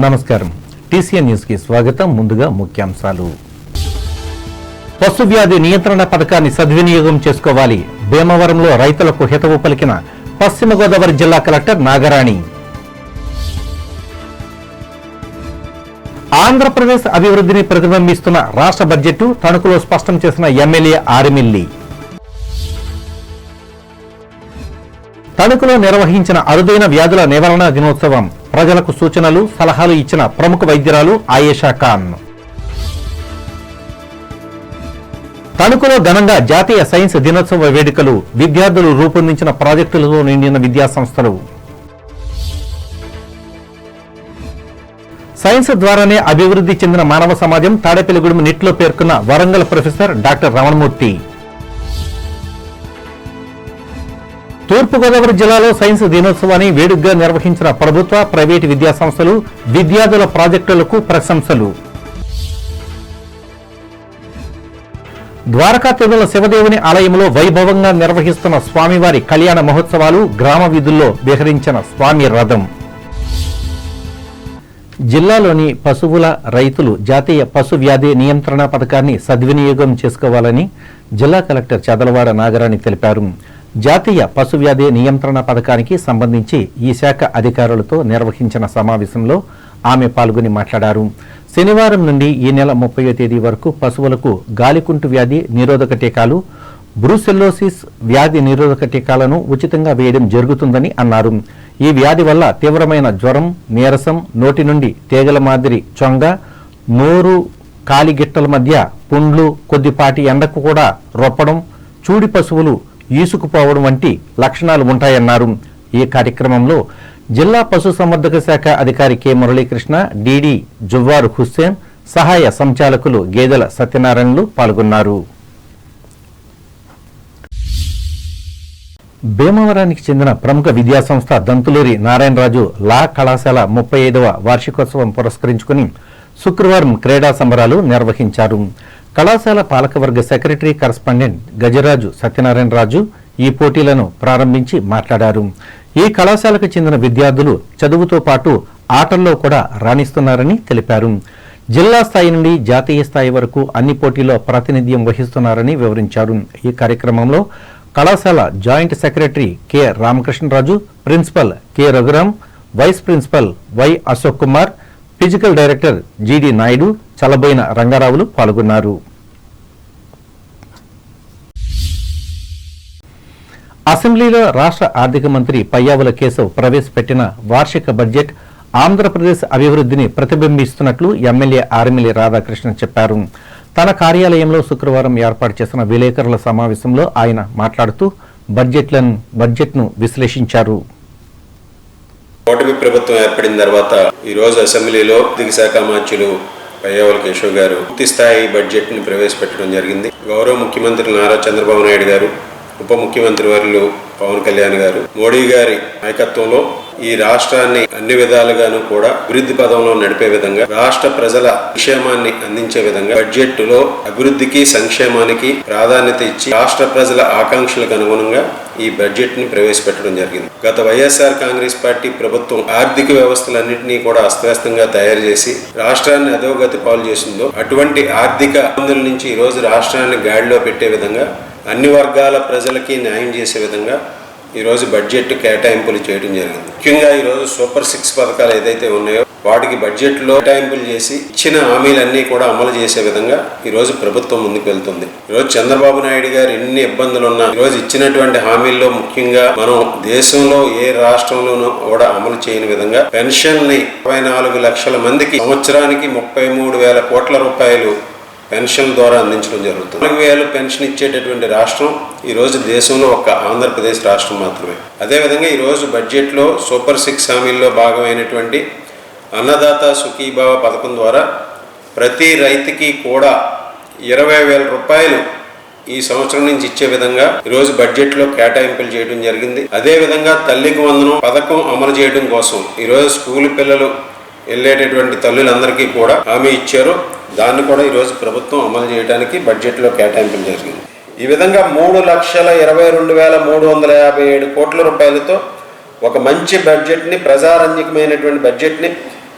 నమస్కారం. TCN news కి స్వాగతం. ముందుగా ముఖ్యాంశాలు. పశు వ్యాధి నియంత్రణ పథకాన్ని సద్వినియోగం చేసుకోవాలి. భీమవరంలో రైతులకు హితవు పలికిన పశ్చిమ గోదావరి జిల్లా కలెక్టర్ నాగరాణి. ఆంధ్రప్రదేశ్ అభివృద్ధిని ప్రతిబింబిస్తున్న రాష్ట్ర బడ్జెట్ తణుకులో స్పష్టం చేసిన ఎమ్మెల్యే ఆరిమిల్లి. తణుకులో నిర్వహించిన అరుదైన వ్యాధుల నివారణ దినోత్సవం. ప్రజలకు సూచనలు సలహాలు ఇచ్చిన ప్రముఖ వైద్యురాలు ఆయేషా ఖాన్. తణుకులో ఘనంగా జాతీయ సైన్స్ దినోత్సవ వేడుకలు. విద్యార్థులు రూపొందించిన ప్రాజెక్టులతో నిండిన విద్యాసంస్థలు. సైన్స్ ద్వారానే అభివృద్ధి చెందిన మానవ సమాజం తాడేపల్లిగూడెం నిట్లో పేర్కొన్న వరంగల్ ప్రొఫెసర్ డాక్టర్ రమణమూర్తి. తూర్పుగోదావరి జిల్లాలో సైన్స్ దినోత్సవాన్ని వేడుకగా నిర్వహించిన ప్రభుత్వ, ప్రైవేటు విద్యాసంస్థలు, విద్యార్థుల ప్రాజెక్టులకు ప్రశంసలు. ద్వారకా తిరుమల శివదేవుని ఆలయంలో వైభవంగా నిర్వహిస్తున్న స్వామివారి కళ్యాణ మహోత్సవాలు. గ్రామ వీధుల్లో విహరించిన స్వామి రథం. జిల్లాలోని పశువుల రైతులు జాతీయ పశు వ్యాధి నియంత్రణ పథకాన్ని సద్వినియోగం చేసుకోవాలని జిల్లా కలెక్టర్ చదలవాడ నాగరాణి తెలిపారు. జాతీయ పశు వ్యాధి నియంత్రణ పథకానికి సంబంధించి ఈ శాఖ అధికారులతో నిర్వహించిన సమావేశంలో ఆమె పాల్గొని మాట్లాడారు. శనివారం నుండి ఈ నెల 30వ తేదీ వరకు పశువులకు గాలికుంటు వ్యాధి నిరోధక టీకాలు, బ్రూసెల్లోసిస్ వ్యాధి నిరోధక టీకాలను ఉచితంగా వేయడం జరుగుతుందని అన్నారు. ఈ వ్యాధి వల్ల తీవ్రమైన జ్వరం, నీరసం, నోటి నుండి తీగల మాదిరి చొంగ, నోరు, కాలిగిట్టల మధ్య పుండ్లు, కొద్దిపాటి ఎండకు కూడా రొప్పడం, చూడి పశువులు ఈసుకుపోవడం వంటి లక్షణాలు ఉంటాయన్నారు. ఈ కార్యక్రమంలో జిల్లా పశుసంవర్ధక శాఖ అధికారి కె మురళీకృష్ణ, డిడి జువ్వారు హుస్సేన్, సహాయ సంచాలకులు గేదెల సత్యనారాయణలు పాల్గొన్నారు. భీమవరానికి చెందిన ప్రముఖ విద్యాసంస్థ దంతులూరి నారాయణరాజు లా కళాశాల 35వ వార్షికోత్సవం పురస్కరించుకుని శుక్రవారం క్రీడా సంబరాలు నిర్వహించారు. కళాశాల పాలకవర్గ సెక్రటరీ కరస్పాండెంట్ గజరాజు సత్యనారాయణరాజు ఈ పోటీలను ప్రారంభించి మాట్లాడారు. ఈ కళాశాలకు చెందిన విద్యార్థులు చదువుతో పాటు ఆటల్లో కూడా రాణిస్తున్నారని తెలిపారు. జిల్లా స్థాయి నుండి జాతీయ స్థాయి వరకు అన్ని పోటీల్లో ప్రాతినిధ్యం వహిస్తున్నారని వివరించారు. ఈ కార్యక్రమంలో కళాశాల joint secretary K Ramakrishnaraju, principal K Raghuram, vice principal Y Ashok Kumar, physical director GD Naidu, Chalaboyina రంగారావులు పాల్గొన్నారు. అసెంబ్లీలో రాష్ట్ర ఆర్థిక మంత్రి పయ్యావుల కేశవ్ ప్రవేశపెట్టిన వార్షిక బడ్జెట్ ఆంధ్రప్రదేశ్ అభివృద్ధిని ప్రతిబింబిస్తున్నట్లు ఎమ్మెల్యే ఆరిమిల్లి రాధాకృష్ణ చెప్పారు. తన కార్యాలయంలో శుక్రవారం ఏర్పాటు చేసిన విలేకరుల సమావేశంలో ఆయన మాట్లాడుతూ బడ్జెట్ను విశ్లేషించారు. కూటమి ప్రభుత్వం ఏర్పడిన తర్వాత ఈ రోజు అసెంబ్లీలో ఆర్థిక శాఖ మంత్రులు పయ్యావుల కేశవ్ గారు పూర్తి స్థాయి బడ్జెట్ ని ప్రవేశపెట్టడం జరిగింది. గౌరవ ముఖ్యమంత్రి నారా చంద్రబాబు నాయుడు గారు, ఉప ముఖ్యమంత్రి వర్యులు పవన్ కళ్యాణ్ గారు, మోడీ గారి నాయకత్వంలో ఈ రాష్ట్రాన్ని అన్ని విధాలుగాను కూడా అభివృద్ధి పదంలో నడిపే విధంగా, రాష్ట్ర ప్రజల సంక్షేమాన్ని అందించే విధంగా బడ్జెట్ లో అభివృద్ధికి సంక్షేమానికి ప్రాధాన్యత ఇచ్చి రాష్ట్ర ప్రజల ఆకాంక్షలకు అనుగుణంగా ఈ బడ్జెట్ ని ప్రవేశపెట్టడం జరిగింది. గత వైఎస్ఆర్ కాంగ్రెస్ పార్టీ ప్రభుత్వం ఆర్థిక వ్యవస్థలన్నింటినీ కూడా అస్తవ్యస్తంగా తయారు చేసి రాష్ట్రాన్ని అధోగతి పాలు చేసిందో అటువంటి ఆర్థిక ఇబ్బందుల నుంచి ఈ రోజు రాష్ట్రాన్ని గాడిలో పెట్టే విధంగా, అన్ని వర్గాల ప్రజలకి న్యాయం చేసే విధంగా ఈరోజు బడ్జెట్ కేటాయింపులు చేయడం జరిగింది. ముఖ్యంగా ఈరోజు సూపర్ 6 పథకాలు ఏదైతే ఉన్నాయో వాటికి బడ్జెట్లో కేటాయింపులు చేసి ఇచ్చిన హామీలన్నీ కూడా అమలు చేసే విధంగా ఈరోజు ప్రభుత్వం ముందుకు వెళ్తుంది. ఈరోజు చంద్రబాబు నాయుడు గారు ఎన్ని ఇబ్బందులు ఉన్నా ఈరోజు ఇచ్చినటువంటి హామీల్లో ముఖ్యంగా మనం దేశంలో ఏ రాష్ట్రంలోనూ కూడా అమలు చేయని విధంగా పెన్షన్ ని 24 లక్షల మందికి సంవత్సరానికి 33,000 కోట్ల రూపాయలు పెన్షన్ ద్వారా అందించడం జరుగుతుంది. 4,000 పెన్షన్ ఇచ్చేటటువంటి రాష్ట్రం ఈ రోజు దేశంలో ఒక్క ఆంధ్రప్రదేశ్ రాష్ట్రం మాత్రమే. అదేవిధంగా ఈరోజు బడ్జెట్లో సూపర్ 6 హామీల్లో భాగమైనటువంటి అన్నదాత సుఖీభావ పథకం ద్వారా ప్రతి రైతుకి కూడా 20,000 రూపాయలు ఈ సంవత్సరం నుంచి ఇచ్చే విధంగా ఈరోజు బడ్జెట్లో కేటాయింపులు చేయడం జరిగింది. అదేవిధంగా తల్లికి వందనం పథకం అమలు చేయడం కోసం ఈరోజు స్కూల్ పిల్లలు వెళ్ళేటటువంటి తల్లులందరికీ కూడా హామీ ఇచ్చారు. దాన్ని కూడా ఈరోజు ప్రభుత్వం అమలు చేయడానికి బడ్జెట్లో కేటాయింపులు జరిగింది. ఈ విధంగా 3,22,357 కోట్ల రూపాయలతో ఒక మంచి బడ్జెట్ని, ప్రజారంజకమైనటువంటి బడ్జెట్ని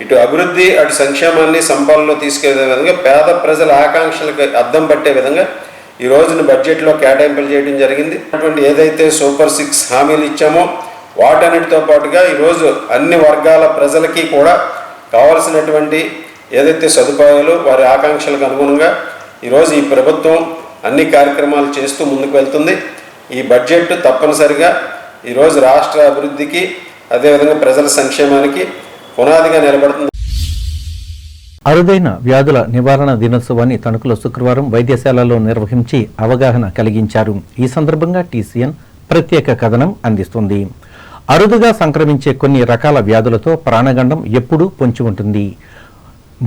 ఇటు అభివృద్ధి అటు సంక్షేమాన్ని సంపాదనలో తీసుకెళ్లే విధంగా పేద ప్రజల ఆకాంక్షలకు అద్దం పట్టే విధంగా ఈ రోజున బడ్జెట్లో కేటాయింపులు చేయడం జరిగింది. అటువంటి ఏదైతే సూపర్ 6 హామీలు ఇచ్చామో వాటన్నిటితో పాటుగా ఈరోజు అన్ని వర్గాల ప్రజలకి కూడా కావాల్సినటువంటి ఏదైతే సదుపాయాలు వారి ఆకాంక్షలకు అనుగుణంగా ఈరోజు ఈ ప్రభుత్వం అన్ని కార్యక్రమాలు చేస్తూ ముందుకు వెళ్తుంది. ఈ బడ్జెట్ తప్పనిసరిగా ఈరోజు రాష్ట్ర అభివృద్ధికి అదేవిధంగా ప్రజల సంక్షేమానికి పునాదిగా నిలబడుతుంది. అరుదైన వ్యాధుల నివారణ దినోత్సవాన్ని తణుకులో శుక్రవారం వైద్యశాలలో నిర్వహించి అవగాహన కలిగించారు. ఈ సందర్భంగా TCN ప్రత్యేక కథనం అందిస్తుంది. అరుదుగా సంక్రమించే కొన్ని రకాల వ్యాధులతో ప్రాణగండం ఎప్పుడూ పొంచి ఉంటుంది.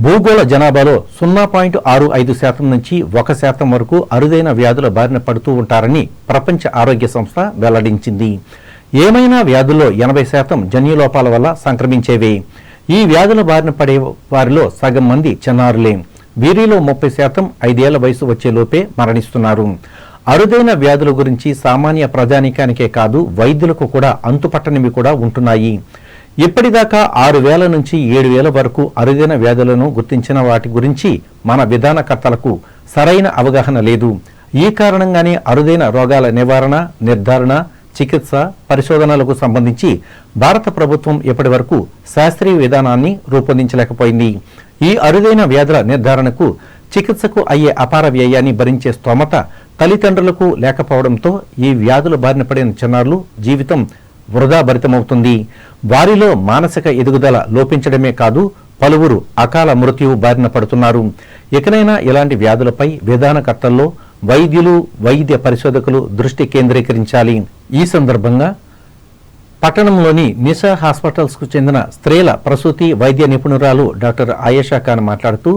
భూగోళ జనాభాలో 0.65% నుంచి 1% వరకు అరుదైన వ్యాధుల బారిన పడుతూ ఉంటారని ప్రపంచ ఆరోగ్య సంస్థ వెల్లడించింది. ఏమైనా వ్యాధుల్లో 80% జన్యులోపాల వల్ల సంక్రమించేవే. ఈ వ్యాధుల బారిన పడే వారిలో సగం మంది చిన్నారులే. వీరిలో 30% 5 ఏళ్ల వయసు వచ్చేలోపే మరణిస్తున్నారు. అరుదైన వ్యాధుల గురించి సామాన్య ప్రజానీకానికే కాదు వైద్యులకు కూడా అంతుపట్టనివి కూడా ఉంటున్నాయి. ఇప్పటిదాకా 6,000 నుంచి 7,000 వరకు అరుదైన వ్యాధులను గుర్తించిన వాటి గురించి మన విధానకర్తలకు సరైన అవగాహన లేదు. ఈ కారణంగానే అరుదైన రోగాల నివారణ, నిర్ధారణ, చికిత్స, పరిశోధనలకు సంబంధించి భారత ప్రభుత్వం ఇప్పటి వరకు శాస్త్రీయ విధానాన్ని రూపొందించలేకపోయింది. ఈ అరుదైన వ్యాధుల నిర్ధారణకు, చికిత్సకు అయ్యే అపార వ్యయాన్ని భరించే స్తోమత తల్లిదండ్రులకు లేకపోవడంతో ఈ వ్యాధుల బారిన పడిన చిన్నారులు జీవితం వృధా భరితమవుతుంది. వారిలో మానసిక ఎదుగుదల లోపించడమే కాదు పలువురు అకాల మృత్యువు బారిన పడుతున్నారు. ఇకనైనా ఇలాంటి వ్యాధులపై విధానకర్తల్లో వైద్యులు, వైద్య పరిశోధకులు దృష్టి కేంద్రీకరించాలి. ఈ సందర్భంగా పట్టణంలోని నిషా హాస్పిటల్స్కు చెందిన స్త్రీల ప్రసూతి వైద్య నిపుణురాలు డాక్టర్ ఆయేషా ఖాన్ మాట్లాడుతూ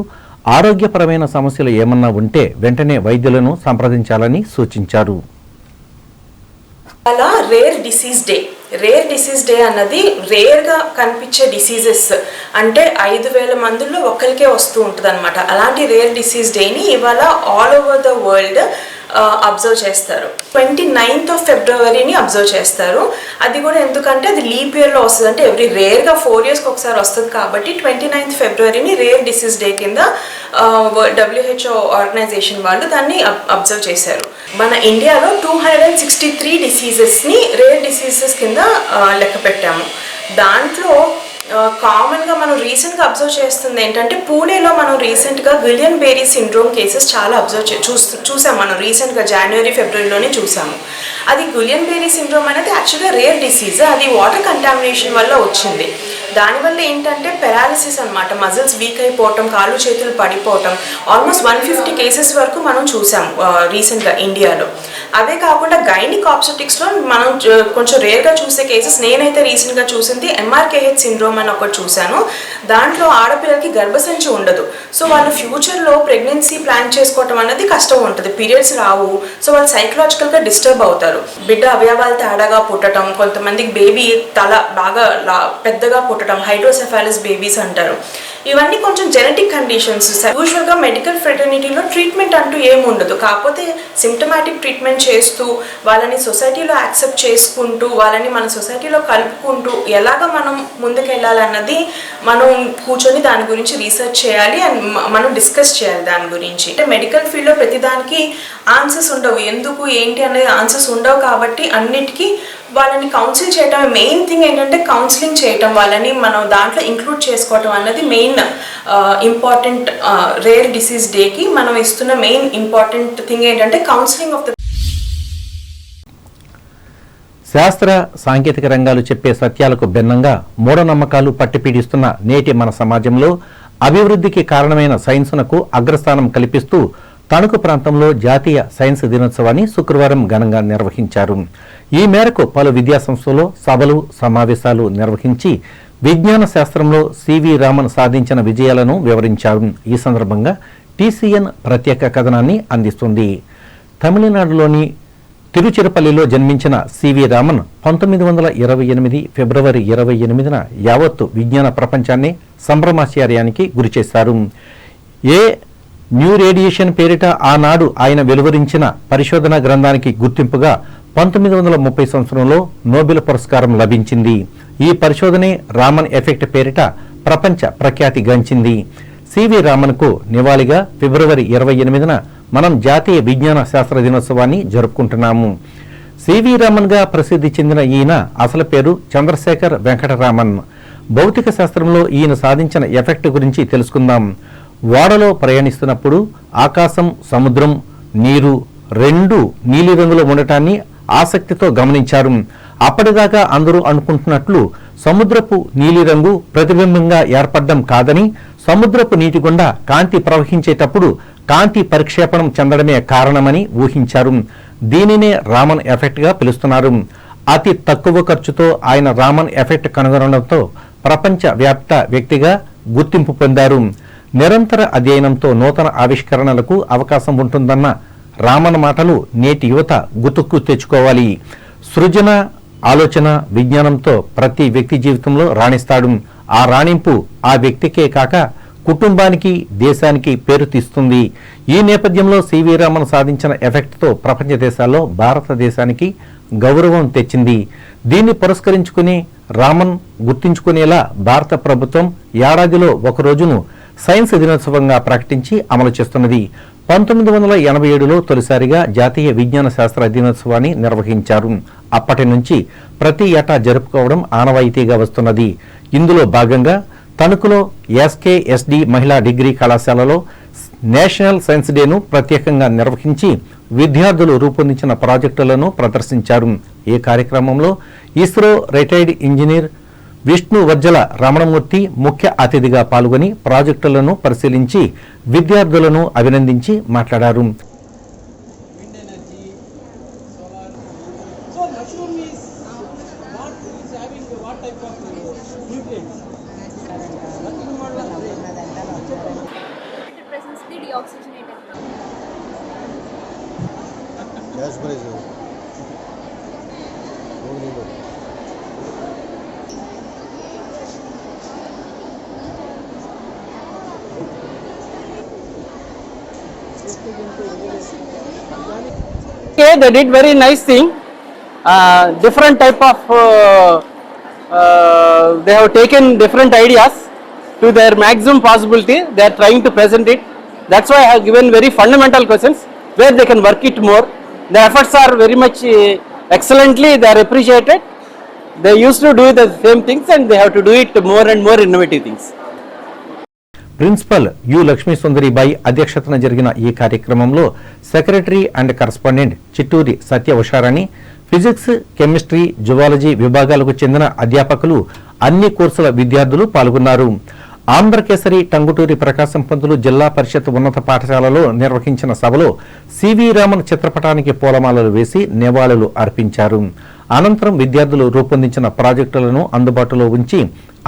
ఆరోగ్యపరమైన సమస్యలు ఏమన్నా ఉంటే వెంటనే వైద్యులను సంప్రదించాలని సూచించారు. అలా రేర్ డిసీజ్ డే అన్నది రేర్గా కనిపించే డిసీజెస్ అంటే 5,000 మందిలో ఒక్కరికే వస్తూ ఉంటుంది అనమాట. అలాంటి రేర్ డిసీజ్ డేని ఇవాళ all over the world observe చేస్తారు. 29th of February అబ్జర్వ్ చేస్తారు. అది కూడా ఎందుకంటే అది లీప్ ఇయర్లో వస్తుంది, అంటే ఎవ్రీ రేర్గా 4 yearsకి ఒకసారి వస్తుంది కాబట్టి 29th February rare disease day కింద WHO ఆర్గనైజేషన్ వాళ్ళు దాన్ని అబ్జర్వ్ చేశారు. మన ఇండియాలో 263 డిసీజెస్ని రేర్ డిసీజెస్ కింద లెక్క పెట్టాము. దాంట్లో కామన్గా మనం రీసెంట్గా అబ్జర్వ్ చేస్తుంది ఏంటంటే పూణేలో మనం రీసెంట్గా గులియన్ బేరీ సిండ్రోమ్ కేసెస్ చాలా చూసాం. మనం రీసెంట్గా జనవరి, ఫిబ్రవరిలోనే చూసాము. అది గులియన్ బేరీ సిండ్రోమ్ అనేది యాక్చువల్గా రేర్ డిసీజ్. అది వాటర్ కంటామినేషన్ వల్ల వచ్చింది. దానివల్ల ఏంటంటే పెరాలిసిస్ అనమాట, మజిల్స్ వీక్ అయిపోవటం, కాళ్ళు చేతులు పడిపోవటం, ఆల్మోస్ట్ 150 కేసెస్ వరకు మనం చూసాం రీసెంట్గా ఇండియాలో. అవే కాకుండా గైనిక్ ఆబ్స్టెటిక్స్లో మనం కొంచెం రేర్గా చూసే కేసెస్, నేనైతే రీసెంట్గా చూసింది MRKH సిండ్రోమ్ అని ఒకటి చూశాను. దాంట్లో ఆడపిల్లలకి గర్భసంచి ఉండదు. సో వాళ్ళు ఫ్యూచర్లో ప్రెగ్నెన్సీ ప్లాన్ చేసుకోవటం అనేది కష్టం ఉంటుంది, పీరియడ్స్ రావు. సో వాళ్ళు సైకలాజికల్గా డిస్టర్బ్ అవుతారు. బిడ్డ అవయవాలు తేడాగా పుట్టడం, కొంతమందికి బేబీ తల బాగా పెద్దగా పుట్టడం, హైడ్రోసెఫాలస్ బేబీస్ అంటారు. ఇవన్నీ కొంచెం జెనెటిక్ కండిషన్స్. యూజువల్గా మెడికల్ ఫ్రెటర్నిటీలో ట్రీట్మెంట్ అంటూ ఏముండదు, కాకపోతే సిమ్టమాటిక్ ట్రీట్మెంట్ చేస్తూ వాళ్ళని సొసైటీలో యాక్సెప్ట్ చేసుకుంటూ వాళ్ళని మన సొసైటీలో కలుపుకుంటూ ఎలాగ మనం ముందుకెళ్ళాలన్నది మనం కూర్చొని దాని గురించి రీసెర్చ్ చేయాలి అండ్ మనం డిస్కస్ చేయాలి దాని గురించి. అంటే మెడికల్ ఫీల్డ్లో ప్రతిదానికి ఆన్సర్స్ ఉండవు, ఎందుకు ఏంటి అనేది ఆన్సర్స్ ఉండవు. కాబట్టి అన్నిటికీ వాళ్ళని కౌన్సిల్ చేయటం మెయిన్ థింగ్. ఏంటంటే కౌన్సిలింగ్ చేయటం, వాళ్ళని మనం దాంట్లో ఇంక్లూడ్ చేసుకోవటం అన్నది మెయిన్ ఇంపార్టెంట్. రేర్ డిసీజ్ డేకి మనం ఇస్తున్న మెయిన్ ఇంపార్టెంట్ థింగ్ ఏంటంటే కౌన్సిలింగ్ ఆఫ్ ద. శాస్త్ర సాంకేతిక రంగాలు చెప్పే సత్యాలకు భిన్నంగా మూఢనమ్మకాలు పట్టిపీడిస్తున్న నేటి మన సమాజంలో అభివృద్ధికి కారణమైన సైన్సునకు అగ్రస్థానం కల్పిస్తూ తణుకు ప్రాంతంలో జాతీయ సైన్స్ దినోత్సవాన్ని శుక్రవారం ఘనంగా నిర్వహించారు. ఈ మేరకు పలు విద్యాసంస్థల్లో సభలు, సమావేశాలు నిర్వహించి విజ్ఞాన శాస్త్రంలో సివి రామన్ సాధించిన విజయాలను వివరించారు. ఈ సందర్భంగా TCN ప్రత్యేక కథనాన్ని అందిస్తుంది. తమిళనాడులోని తిరుచిరపల్లిలో జన్మించిన సివి రామన్ 1928 ఫిబ్రవరి 28న యావత్తు విజ్ఞాన ప్రపంచాన్ని సంభ్రమాశ్చర్యానికి గురిచేశారు. న్యూ రేడియేషన్ పేరిట ఆనాడు ఆయన వెలువరించిన పరిశోధన గ్రంథానికి గుర్తింపుగా 1930 సంవత్సరంలో నోబెల్ పురస్కారం లభించింది. ఈ పరిశోధనే రామన్ ఎఫెక్ట్ పేరిట ప్రపంచ ప్రఖ్యాతి గంచింది. సివి రామన్కు నివాళిగా ఫిబ్రవరి 28న మనం జాతీయ విజ్ఞాన శాస్త్ర దినోత్సవాన్ని జరుపుకుంటున్నాము. సివి రామన్గా ప్రసిద్ధి చెందిన ఈయన అసలు పేరు చంద్రశేఖర్ వెంకటరామన్. భౌతిక శాస్త్రంలో ఈయన సాధించిన ఎఫెక్ట్ గురించి తెలుసుకుందాం. ఓడలో ప్రయాణిస్తున్నప్పుడు ఆకాశం, సముద్రం, నీరు రెండు నీలిరంగులో ఉండటాన్ని ఆసక్తితో గమనించారు. అప్పటిదాకా అందరూ అనుకుంటున్నట్లు సముద్రపు నీలిరంగు ప్రతిబింబంగా ఏర్పడడం కాదని, సముద్రపు నీటి గుండా కాంతి ప్రవహించేటప్పుడు కాంతి పరిక్షేపణం చెందడమే కారణమని ఊహించారు. దీనినే రామన్ ఎఫెక్ట్ గా పిలుస్తున్నారు. అతి తక్కువ ఖర్చుతో ఆయన రామన్ ఎఫెక్ట్ కనుగొనడంతో ప్రపంచ వ్యాప్త వ్యక్తిగా గుర్తింపు పొందారు. నిరంతర అధ్యయనంతో నూతన ఆవిష్కరణలకు అవకాశం ఉంటుందన్న రామన్ మాటలు నేటి యువత గుర్తుకు తెచ్చుకోవాలి. సృజన, ఆలోచన, విజ్ఞానంతో ప్రతి వ్యక్తి జీవితంలో రాణిస్తాడు. ఆ రాణింపు ఆ వ్యక్తికే కాక కుటుంబానికి, దేశానికి పేరు తీస్తుంది. ఈ నేపథ్యంలో సివి రామన్ సాధించిన ఎఫెక్ట్తో ప్రపంచ దేశాల్లో భారతదేశానికి గౌరవం తెచ్చింది. దీన్ని పురస్కరించుకుని రామన్ గుర్తించుకునేలా భారత ప్రభుత్వం ఏడాదిలో ఒక రోజును సైన్స్ దినోత్సవంగా ప్రకటించి అమలు చేస్తున్నది. 1987లో తొలిసారిగా జాతీయ విజ్ఞాన శాస్త్ర దినోత్సవాన్ని నిర్వహించారు. అప్పటి నుంచి ప్రతి ఏటా జరుపుకోవడం ఆనవాయితీగా వస్తున్నది. ఇందులో భాగంగా తణుకులో ఎస్కేఎస్డి మహిళా డిగ్రీ కళాశాలలో నేషనల్ సైన్స్ డేను ప్రత్యేకంగా నిర్వహించి విద్యార్థులు రూపొందించిన ప్రాజెక్టులను ప్రదర్శించారు. ఈ కార్యక్రమంలో ఇస్రో రిటైర్డ్ ఇంజనీర్ విష్ణు వజ్జల రమణమూర్తి ముఖ్య అతిథిగా పాల్గొని ప్రాజెక్టులను పరిశీలించి విద్యార్థులను అభినందించి మాట్లాడారు. Okay, they did very nice thing. Different type of they have taken different ideas to their maximum possibility. They are trying to present it. That's why I have given very fundamental questions where they can work it more. The efforts are very much excellently. They are appreciated. They used to do the same things and they have to do it more and more innovative things. Principal U Lakshmi Sundaribai అధ్యక్షతన జరిగిన ఈ కార్యక్రమంలో secretary and correspondent Chitturi Satya Usharani, physics, chemistry, zoology విభాగాలకు చెందిన అధ్యాపకులు, అన్ని కోర్సుల విద్యార్థులు పాల్గొన్నారు. ఆంధ్రకేసరి టంగుటూరి ప్రకాశం పంతులు జిల్లా పరిషత్ ఉన్నత పాఠశాలలో నిర్వహించిన సభలో సివి రామన్ చిత్రపటానికి పూలమాలలు వేసి నివాళులు అర్పించారు. అనంతరం విద్యార్థులు రూపొందించిన ప్రాజెక్టులను అందుబాటులో ఉంచి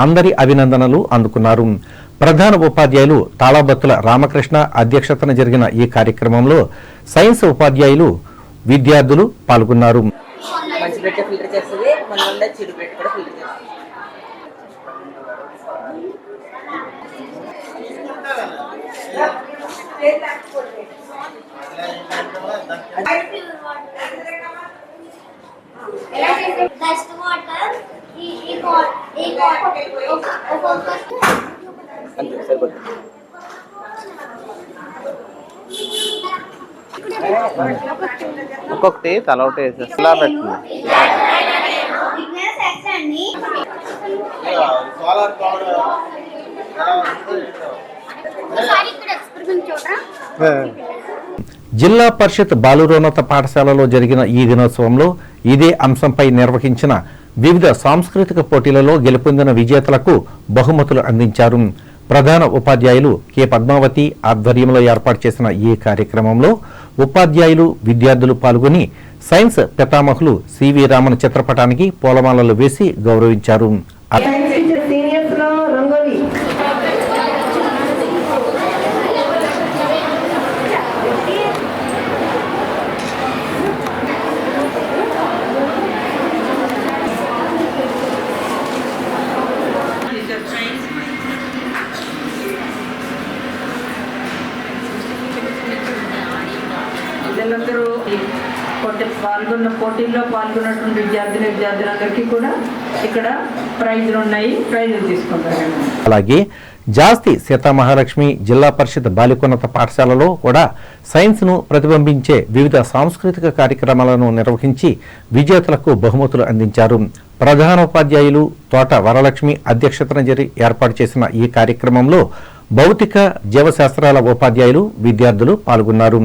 అందరి అభినందనలు అందుకున్నారు. ప్రధాన ఉపాధ్యాయులు తాళబత్తుల రామకృష్ణ అధ్యక్షతన జరిగిన ఈ కార్యక్రమంలో సైన్స్ ఉపాధ్యాయులు, విద్యార్థులు పాల్గొన్నారు. ఒక్కొక్కటి తల ఒకటి వేసేస్తా పెట్టింది. జిల్లా పరిషత్ బాలురోన్నత పాఠశాలలో జరిగిన ఈ దినోత్సవంలో ఇదే అంశంపై నిర్వహించిన వివిధ సాంస్కృతిక పోటీలలో గెలుపొందిన విజేతలకు బహుమతులు అందించారు. ప్రధాన ఉపాధ్యాయులు కె పద్మావతి ఆధ్వర్యంలో ఏర్పాటు చేసిన ఈ కార్యక్రమంలో ఉపాధ్యాయులు, విద్యార్థులు పాల్గొని సైన్స్ పితామహులు సివి రామన్ చిత్రపటానికి పూలమాలలు వేసి గౌరవించారు. పిల్లలందరూ పోటీల్లో పాల్గొన్నటువంటి విద్యార్థులందరికీ కూడా ఇక్కడ ప్రైజులు ఉన్నాయి, ప్రైజులు తీసుకుంటారు. అలాగే జాస్తి సీతామహాలక్ష్మి జిల్లా పరిషత్ బాలికోన్నత పాఠశాలలో కూడా సైన్స్ను ప్రతిబింబించే వివిధ సాంస్కృతిక కార్యక్రమాలను నిర్వహించి విజేతలకు బహుమతులు అందించారు. ప్రధానోపాధ్యాయులు తోట వరలక్ష్మి అధ్యక్షతన ఏర్పాటు చేసిన ఈ కార్యక్రమంలో భౌతిక జీవశాస్త్రాల ఉపాధ్యాయులు విద్యార్థులు పాల్గొన్నారు.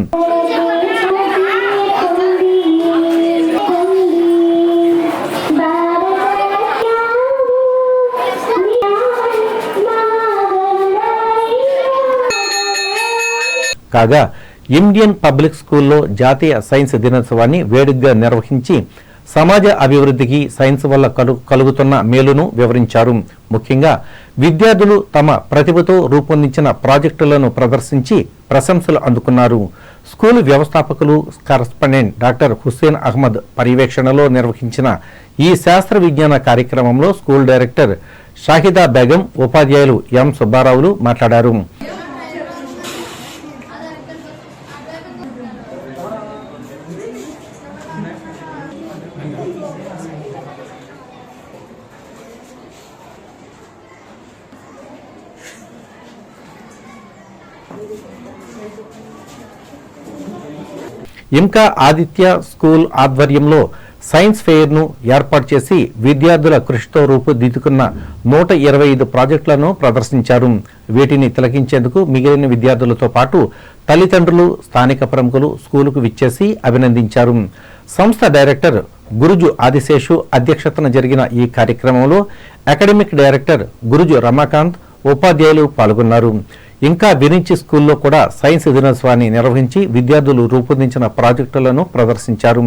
కాగా ఇండియన్ పబ్లిక్ స్కూల్లో జాతీయ సైన్స్ దినోత్సవాన్ని వేడుకగా నిర్వహించి సమాజ అభివృద్ధికి సైన్స్ వల్ల కలుగుతున్న మేలును వివరించారు. ముఖ్యంగా విద్యార్థులు తమ ప్రతిభతో రూపొందించిన ప్రాజెక్టులను ప్రదర్శించి ప్రశంసలు అందుకున్నారు. స్కూలు వ్యవస్థాపకులు కరస్పాండెంట్ డాక్టర్ హుస్సేన్ అహ్మద్ పర్యవేక్షణలో నిర్వహించిన ఈ శాస్త్ర విజ్ఞాన కార్యక్రమంలో స్కూల్ డైరెక్టర్ షాహిదా బేగం, ఉపాధ్యాయులు ఎం సుబ్బారావులు మాట్లాడారు. ఇంకా ఆదిత్య స్కూల్ ఆధ్వర్యంలో సైన్స్ ఫెయిర్ను ఏర్పాటు చేసి విద్యార్థుల కృషితో రూపుదిద్దుకున్న 125 ప్రాజెక్టులను ప్రదర్శించారు. వీటిని తిలకించేందుకు మిగిలిన విద్యార్థులతో పాటు తల్లిదండ్రులు, స్థానిక ప్రముఖులు స్కూలుకు విచ్చేసి అభినందించారు. సంస్థ డైరెక్టర్ గురుజు ఆదిశేషు అధ్యక్షతన జరిగిన ఈ కార్యక్రమంలో అకాడమిక్ డైరెక్టర్ గురుజు రమాకాంత్, ఉపాధ్యాయులు పాల్గొన్నారు. ఇంకా విరించి స్కూల్లో కూడా సైన్స్ దినోత్సవాన్ని నిర్వహించి విద్యార్థులు రూపొందించిన ప్రాజెక్టులను ప్రదర్శించారు.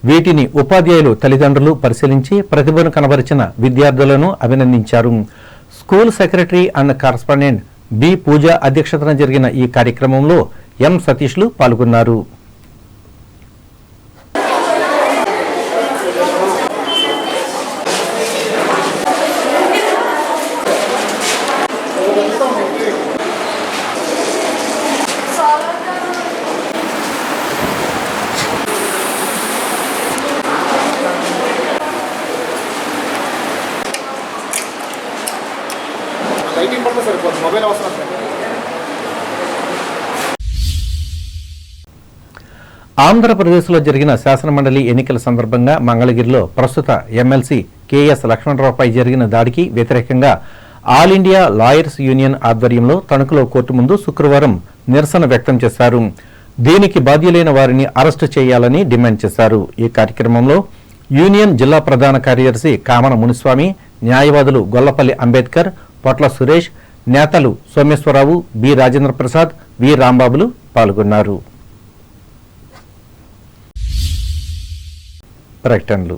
వీటిని ఉపాధ్యాయులు, తల్లిదండ్రులు పరిశీలించి ప్రతిభను కనబరిచిన విద్యార్థులను అభినందించారు. School secretary and correspondent B Pooja అధ్యక్షతన జరిగిన ఈ కార్యక్రమంలో ఎం సతీష్లు పాల్గొన్నారు. ఆంధ్రప్రదేశ్లో జరిగిన శాసనమండలి ఎన్నికల సందర్భంగా మంగళగిరిలో ప్రస్తుత ఎమ్మెల్సీ కెఎస్ లక్ష్మణరావుపై జరిగిన దాడికి వ్యతిరేకంగా ఆల్ ఇండియా లాయర్స్ యూనియన్ ఆధ్వర్యంలో తణుకులో కోర్టు ముందు శుక్రవారం నిరసన వ్యక్తం చేశారు. దీనికి బాధ్యులైన వారిని అరెస్టు చేయాలని డిమాండ్ చేశారు. ఈ కార్యక్రమంలో యూనియన్ జిల్లా ప్రధాన కార్యదర్శి కామన మునిస్వామి, న్యాయవాదులు గొల్లపల్లి అంబేద్కర్, పొట్ల సురేష్, నేతలు సోమేశ్వరరావు, బి రాజేంద్ర ప్రసాద్, వి రాంబాబులు పాల్గొన్నారు. ప్రకటనలు.